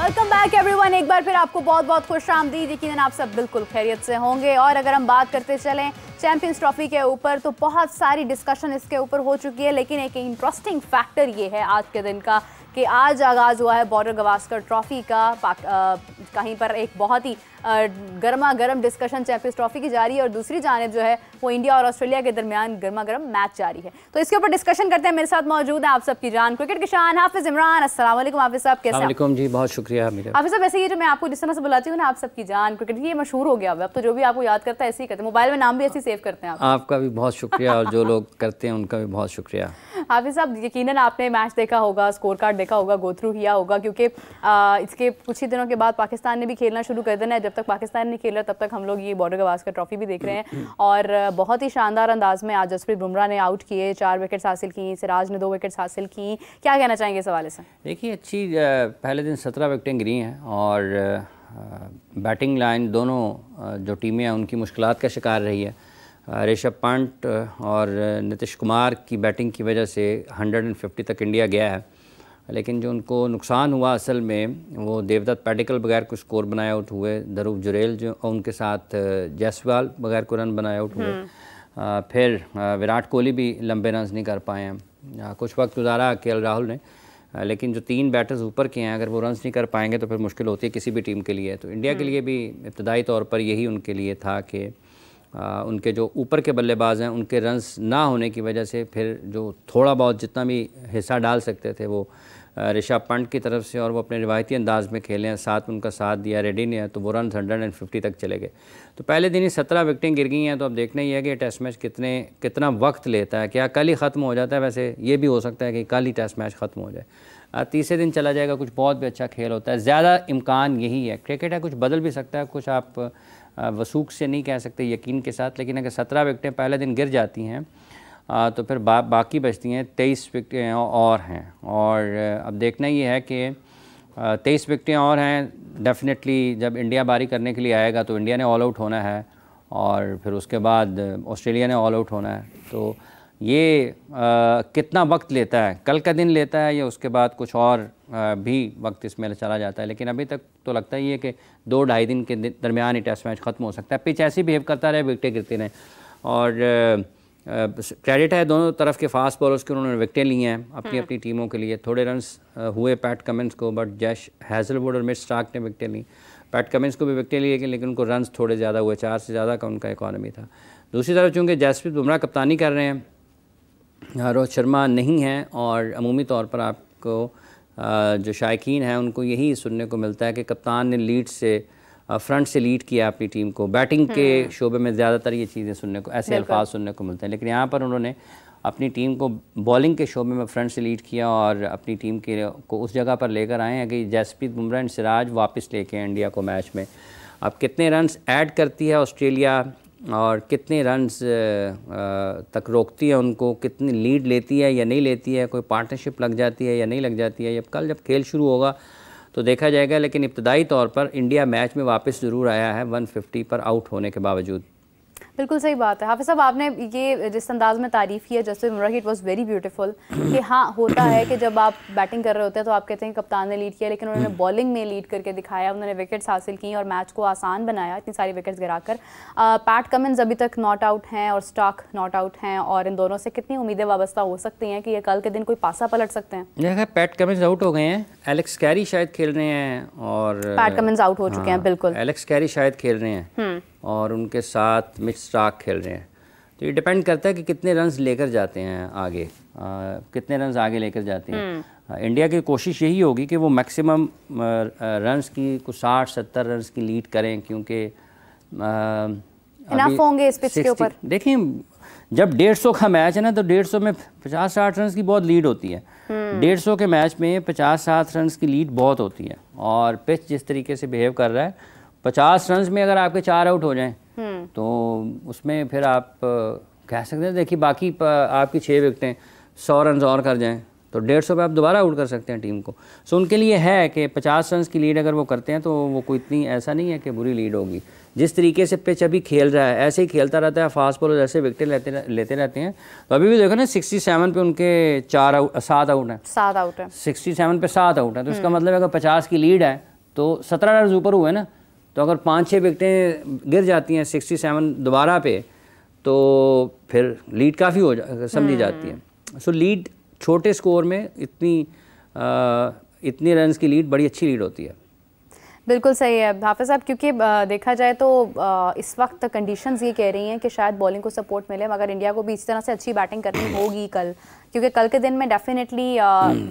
Welcome back everyone. एक बार फिर आपको बहुत बहुत खुश आमदीद। यकीनन आप सब बिल्कुल खैरियत से होंगे। और अगर हम बात करते चलें चैंपियंस ट्रॉफी के ऊपर तो बहुत सारी डिस्कशन इसके ऊपर हो चुकी है, लेकिन एक इंटरेस्टिंग फैक्टर ये है आज के दिन का कि आज आगाज़ हुआ है बॉर्डर गवास्कर ट्रॉफी का। कहीं पर एक बहुत ही गर्मा गर्म डिस्कशन चैंपियंस ट्रॉफी की जारी है और दूसरी जानिब जो है वो इंडिया और ऑस्ट्रेलिया के दरमियान गर्मा गर्म मैच जारी है। तो इसके ऊपर डिस्कशन करते हैं। मेरे साथ मौजूद है आप सबकी जान क्रिकेट के शान हाफिज इमरान। अस्सलाम वालेकुम हाफिज साहब, कैसे हैं? जी बहुत शुक्रिया हाफिज साहब। वैसे ये जो मैं आपको जिस तरह से बुलाती हूँ ना आप सबकी जान क्रिकेट, ये मशहूर हो गया अब तो जो भी आपको याद करता है ऐसे ही करते हैं, मोबाइल में नाम भी ऐसे सेव करते हैं आप। आपका भी बहुत शुक्रिया और जो लोग करते हैं उनका भी बहुत शुक्रिया। हाफिज साहब, यकीनन आपने मैच देखा होगा, स्कोर कार्ड देखा होगा, गो थ्रू किया होगा, क्योंकि इसके कुछ ही दिनों के बाद पाकिस्तान ने भी खेलना शुरू कर देना है। जब तक पाकिस्तान नहीं खेल रहा तब तक हम लोग ये बॉर्डर गवास्कर ट्रॉफी भी देख रहे हैं। और बहुत ही शानदार अंदाज में आज जसप्रीत बुमराह ने आउट किए, 4 विकेट्स हासिल की, सिराज ने 2 विकेट्स हासिल की। क्या कहना चाहेंगे इस हवाले से? देखिए अच्छी पहले दिन 17 विकेटें गिरी हैं और बैटिंग लाइन दोनों जो टीमें हैं उनकी मुश्किलात का शिकार रही है। ऋषभ पंत और नीतीश कुमार की बैटिंग की वजह से 150 तक इंडिया गया है, लेकिन जो उनको नुकसान हुआ असल में वो देवदत्त पैडिकल बगैर कुछ स्कोर बनाए आउट हुए, ध्रुव जुरेल जो उनके साथ जायसवाल बगैर को रन बनाए आउट हुए, फिर विराट कोहली भी लंबे रन नहीं कर पाए हैं। कुछ वक्त गुजारा केएल राहुल ने, लेकिन जो 3 बैटर्स ऊपर के हैं अगर वो रन्स नहीं कर पाएंगे तो फिर मुश्किल होती है किसी भी टीम के लिए। तो इंडिया के लिए भी इब्तदाई तौर पर यही उनके लिए था कि उनके जो ऊपर के बल्लेबाज हैं उनके रन्स ना होने की वजह से फिर जो थोड़ा बहुत जितना भी हिस्सा डाल सकते थे वो ऋषभ पंत की तरफ से, और वो अपने रिवायती अंदाज में खेले हैं, साथ उनका साथ दिया रेड्डी ने, तो वो रन 150 तक चले गए। तो पहले दिन ही 17 विकेटें गिर गई हैं। तो अब देखना ही है कि टेस्ट मैच कितना वक्त लेता है। क्या कल ही ख़त्म हो जाता है? वैसे ये भी हो सकता है कि कल ही टेस्ट मैच ख़त्म हो जाए, तीसरे दिन चला जाएगा। कुछ बहुत भी अच्छा खेल होता है, ज़्यादा इम्कान यही है। क्रिकेट है, कुछ बदल भी सकता है, कुछ आप वसूख से नहीं कह सकते यकीन के साथ, लेकिन अगर 17 विकेटें पहले दिन गिर जाती हैं तो फिर बाकी बचती हैं 23 विकेटें और हैं। और अब देखना ये है कि 23 विकेटें और हैं। डेफिनेटली जब इंडिया बारी करने के लिए आएगा तो इंडिया ने ऑल आउट होना है और फिर उसके बाद ऑस्ट्रेलिया ने ऑल आउट होना है। तो ये कितना वक्त लेता है, कल का दिन लेता है या उसके बाद कुछ और भी वक्त इसमें चला जाता है, लेकिन अभी तक तो लगता ही है कि 2-2.5 दिन के दरमियान ही टेस्ट मैच ख़त्म हो सकता है। पिच ऐसी बिहेव करता रहे, विकेटें गिरती रहें। और क्रेडिट है दोनों तरफ के फास्ट बॉलर्स के, उन्होंने विकेटें ली हैं अपनी अपनी टीमों के लिए। थोड़े रन्स हुए पैट कमिंस को, बट जैश हैज़लवुड और मिच स्टार्क ने विकेटें ली। पैट कमिंस को भी विकेटें ली लेकिन उनको रन्स थोड़े ज़्यादा हुए, 4 से ज़्यादा का उनका इकॉनमी था। दूसरी तरफ चूँकि जसप्रीत बुमराह कप्तानी कर रहे हैं, रोहित शर्मा नहीं हैं, और अमूमी तौर पर आपको जो शायकीन हैं उनको यही सुनने को मिलता है कि कप्तान ने लीड से फ्रंट से लीड किया अपनी टीम को। बैटिंग के शोबे में ज़्यादातर ये चीज़ें सुनने को, ऐसे अल्फाज सुनने को मिलते हैं, लेकिन यहाँ पर उन्होंने अपनी टीम को बॉलिंग के शोबे में फ्रंट से लीड किया और अपनी टीम को उस जगह पर लेकर आए हैं कि जसप्रीत बुमराह और सिराज वापस लेके इंडिया को मैच में। अब कितने रन्स ऐड करती है ऑस्ट्रेलिया और कितने रन्स तक रोकती है उनको, कितनी लीड लेती है या नहीं लेती है, कोई पार्टनरशिप लग जाती है या नहीं लग जाती है, अब कल जब खेल शुरू होगा तो देखा जाएगा। लेकिन इब्तदाई तौर पर इंडिया मैच में वापस ज़रूर आया है 150 पर आउट होने के बावजूद। बिल्कुल सही बात है हाफिज साहब, आपने ये जिस अंदाज में तारीफ़ की है जैसे बुमराह की, इट वाज वेरी ब्यूटीफुल कि हाँ होता है कि जब आप बैटिंग कर रहे होते हैं तो आप कहते हैं कप्तान ने लीड किया, लेकिन उन्होंने बॉलिंग में लीड करके दिखाया, उन्होंने विकेट्स हासिल की और मैच को आसान बनाया इतनी सारी विकेट्स गिराकर। पैट कमिंस अभी तक नॉट आउट हैं और स्टार्क नॉट आउट हैं, और इन दोनों से कितनी उम्मीदें वाबस्ता हो सकती हैं कि ये कल के दिन कोई पासा पलट सकते हैं? देखा पैट कमिंस आउट हो गए हैं, एलेक्स कैरी शायद खेल रहे हैं, और पैट कमिंस आउट हो चुके हैं। बिल्कुल, एलेक्स कैरी शायद खेल रहे हैं और उनके साथ मिच स्टार्क खेल रहे हैं। तो ये डिपेंड करता है कि कितने रन्स लेकर जाते हैं आगे, कितने रन्स आगे लेकर जाते हैं। इंडिया की कोशिश यही होगी कि वो मैक्सिमम रन्स की कुछ 60-70 रन्स की लीड करें, क्योंकि इनफ होंगे इस पिच के ऊपर। देखिए जब 150 का मैच है ना तो 150 में 50-60 रन्स की बहुत लीड होती है। 150 के मैच में 50-60 रन्स की लीड बहुत होती है, और पिच जिस तरीके से बिहेव कर रहा है, 50 रन्स में अगर आपके 4 आउट हो जाएं तो उसमें फिर आप कह सकते हैं देखिए बाकी आपकी 6 विकेटें 100 रन और कर जाएं तो 150 पे आप दोबारा आउट कर सकते हैं टीम को। सो उनके लिए है कि 50 रन की लीड अगर वो करते हैं तो वो कोई इतनी ऐसा नहीं है कि बुरी लीड होगी। जिस तरीके से पिच अभी खेल रहा है ऐसे ही खेलता रहता है, फास्ट बॉलर ऐसे विकेटें लेते रहते हैं। तो अभी भी देखो ना 67 पे उनके 7 आउट हैं, 7 आउट है, 67 पे 7 आउट है, तो इसका मतलब है अगर 50 की लीड है तो 17 रन ऊपर हुए ना, तो अगर 5-6 विकेटें गिर जाती हैं 67 दोबारा पे, तो फिर लीड काफ़ी समझी जाती है। सो लीड छोटे स्कोर में इतनी रन्स की लीड बड़ी अच्छी लीड होती है। बिल्कुल सही है हाफिज़ साहब, क्योंकि देखा जाए तो इस वक्त कंडीशंस ये कह रही हैं कि शायद बॉलिंग को सपोर्ट मिले, मगर इंडिया को भी इस तरह से अच्छी बैटिंग करनी होगी कल, क्योंकि कल के दिन में डेफिनेटली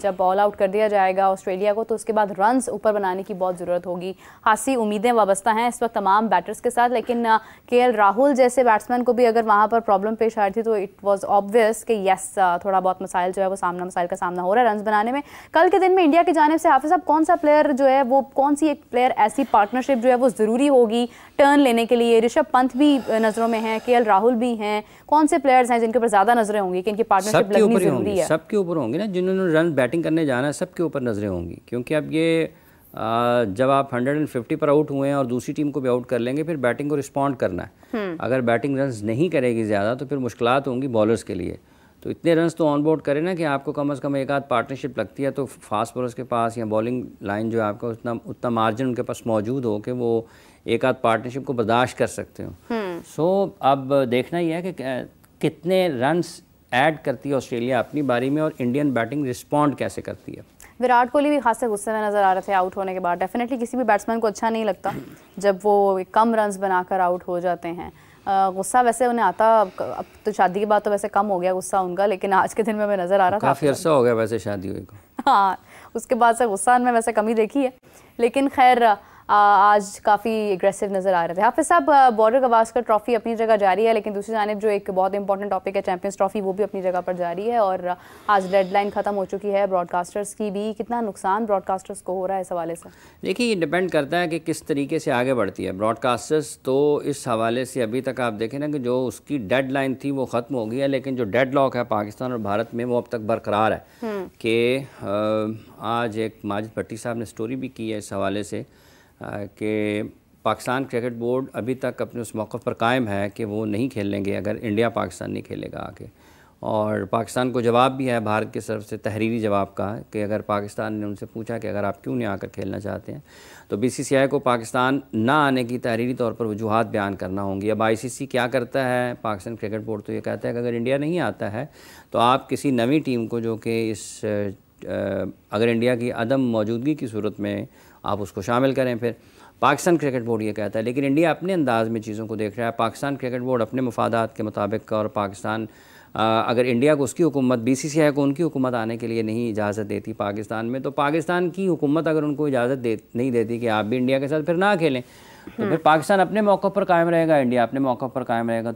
जब ऑल आउट कर दिया जाएगा ऑस्ट्रेलिया को, तो उसके बाद रन्स ऊपर बनाने की बहुत ज़रूरत होगी। खासी उम्मीदें वाबस्ता हैं इस वक्त तमाम बैटर्स के साथ, लेकिन केएल राहुल जैसे बैट्समैन को भी अगर वहाँ पर प्रॉब्लम पेश आ रही थी तो इट वॉज ऑब्वियस कि यस थोड़ा बहुत मसाइल जो है वो मसाइल का सामना हो रहा है रन्स बनाने में। कल के दिन में इंडिया की जानिब से हाफिज़ साहब कौन सा प्लेयर जो है वो, कौन सी एक प्लेयर ऐसी पार्टनरशिप जो है वो ज़रूरी होगी टर्न लेने के लिए? ऋषभ पंत भी नज़रों में हैं, केएल राहुल भी हैं, कौन से प्लेयर्स हैं जिनके ऊपर ज़्यादा नज़रें होंगी कि इनकी पार्टनरशिप लगनी ज़रूरी है? सबके ऊपर होंगी ना, जिन्होंने रन बैटिंग करने जाना है सबके ऊपर नज़रें होंगी, क्योंकि अब ये जब आप 150 पर आउट हुए हैं और दूसरी टीम को भी आउट कर लेंगे, फिर बैटिंग को रिस्पॉन्ड करना है। अगर बैटिंग रन्स नहीं करेगी ज़्यादा तो फिर मुश्किलात होंगी बॉलर्स के लिए। तो इतने रन्स तो ऑन बोर्ड करें ना कि आपको कम से कम एक आध पार्टनरशिप लगती है, तो फास्ट बॉलर्स के पास या बॉलिंग लाइन जो है आपका उतना मार्जिन उनके पास मौजूद हो कि वो एक आध पार्टनरशिप को बर्दाश्त कर सकते हो। सो अब देखना ही है कि कितने रन्स ऐड करती है ऑस्ट्रेलिया अपनी बारी में और इंडियन बैटिंग रिस्पॉन्ड कैसे करती है। विराट कोहली भी खासे गुस्से में नजर आ रहे थे आउट होने के बाद। डेफिनेटली किसी भी बैट्समैन को अच्छा नहीं लगता जब वो कम रन्स बनाकर आउट हो जाते हैं। गुस्सा वैसे उन्हें आता, अब तो शादी के बाद तो वैसे कम हो गया गुस्सा उनका, लेकिन आज के दिन में मैं नज़र आ रहा था काफ़ी अर्सा हो गया वैसे शादी हुई को। हाँ, उसके बाद से गुस्सा में वैसे कमी देखी है, लेकिन खैर आज काफ़ी एग्रेसिव नज़र आ रहे थे। हाफिज़ साहब, बॉर्डर गवास्कर ट्रॉफी अपनी जगह जारी है, लेकिन दूसरी जानिब जो एक बहुत इंपॉर्टेंट टॉपिक है चैंपियंस ट्रॉफी, वो भी अपनी जगह पर जारी है और आज डेडलाइन ख़त्म हो चुकी है ब्रॉडकास्टर्स की भी। कितना नुकसान ब्रॉडकास्टर्स को हो रहा है इस हवाले से? देखिए, ये डिपेंड करता है कि किस तरीके से आगे बढ़ती है ब्रॉडकास्टर्स। तो इस हवाले से अभी तक आप देखें ना कि जो उसकी डेडलाइन थी वो ख़त्म हो गई है, लेकिन जो डेडलॉक है पाकिस्तान और भारत में वो अब तक बरकरार है। कि आज एक माजिद भट्टी साहब ने स्टोरी भी की है इस हवाले से कि पाकिस्तान क्रिकेट बोर्ड अभी तक अपने उस मौक़िफ़ पर कायम है कि वो नहीं खेलेंगे अगर इंडिया पाकिस्तान नहीं खेलेगा आके। और पाकिस्तान को जवाब भी है भारत की तरफ से, तहरीरी जवाब का, कि अगर पाकिस्तान ने उनसे पूछा कि अगर आप क्यों नहीं आकर खेलना चाहते हैं, तो बीसीसीआई को पाकिस्तान ना आने की तहरीरी तौर पर वजूहात बयान करना होंगी। अब आईसीसी क्या करता है, पाकिस्तान क्रिकेट बोर्ड तो ये कहता है कि अगर इंडिया नहीं आता है तो आप किसी नई टीम को, जो कि इस अगर इंडिया की अदम मौजूदगी की सूरत में आप उसको शामिल करें। फिर पाकिस्तान क्रिकेट बोर्ड ये कहता है, लेकिन इंडिया अपने अंदाज़ में चीज़ों को देख रहा है। पाकिस्तान क्रिकेट बोर्ड अपने मफादात के मुताबिक, और पाकिस्तान अगर इंडिया को उसकी हुकूमत, बीसीसीआई को उनकी हुकूमत आने के लिए नहीं इजाज़त देती पाकिस्तान में, तो पाकिस्तान की हुकूमत अगर उनको इजाज़त नहीं देती कि आप भी इंडिया के साथ फिर ना खेलें, तो फिर पाकिस्तान अपने मौक़िफ़ पर कायम रहेगा, इंडिया अपने मौक़िफ़ पर कायम रहेगा।